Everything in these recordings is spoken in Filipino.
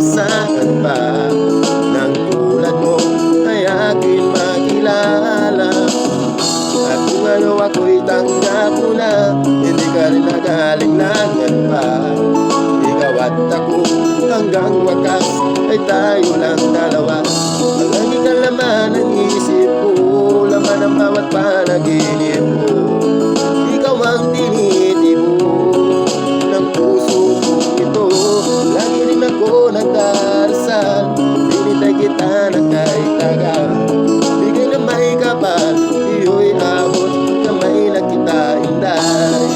inaasahan pa ng tulad mo ay aking makilala. At kung ano ako'y tanggap mo na, hindi ka rin nag-alinlangan pa. Ikaw at ako hanggang wakas ay tayo lang dalawa. Ang laging kalaman ng isip ko, laman ang bawat panaginip ko. Ikaw ang tinitibo ng puso ko ito. Lagi rin ako nagdarasal, pinitay kita ng kahit tagal. Bigay na may kapal, iyo'y abot, kamay na kita inday.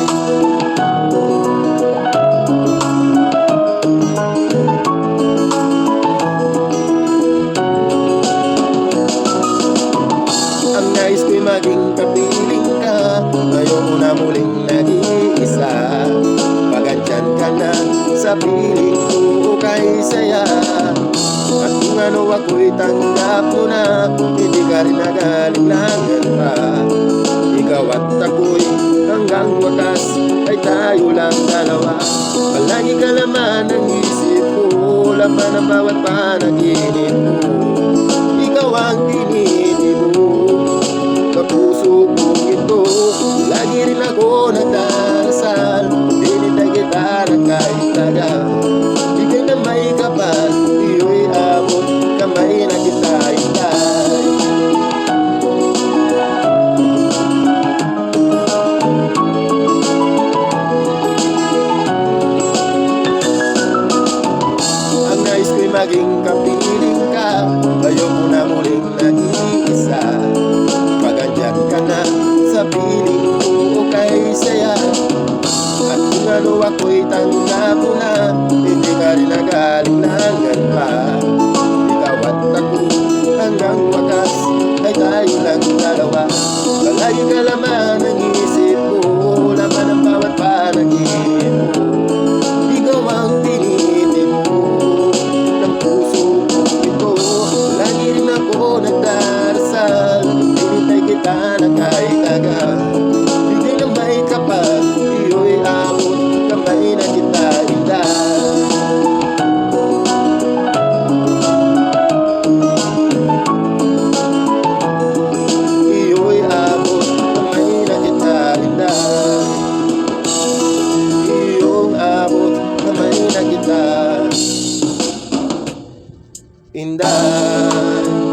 Ang nais ko'y maging kapiling ka, ayoko na muling nag-iisa. Pagandyan ka na sa piling ko kay saya. At kung ano ako'y tanggap mo na, hindi ka rin nag-alinlangan pa. Ikaw at ako'y hanggang wakas ay tayo lang dalawa. Palagi ka laman ng isip ko, laman ang bawat panaginip ko. Ikaw ang tinitibo sa puso ko ito. Lagi rin ako nagdarasal, pinitay kita ng kahit tagal. Bigay na may kapal, iyo'y abot, kamay na kita hintay. Ang nais ko'y maging kapiling ka, ayoko na muling nag-iisa. Pagandyan ka na sa piling ko kay saya. At kung ano ako'y tanggap mo na, hindi ka rin nag-alinlangan pa. Ikaw at ako hanggang wakas ay tayo lang dalawa. Palagi ka laman ng isip ko, laman ang bawat panaginip ko. Ikaw ang tinitibo ng puso ko ito. Lagi rin ako nagdarasal, pinitay kita na kahit tagal. Bigay na may kapal, iyo'y abot, kamay na kita inday. Iyo'y abot, kamay na kita inday. Iyong abot, kamay na kita inday.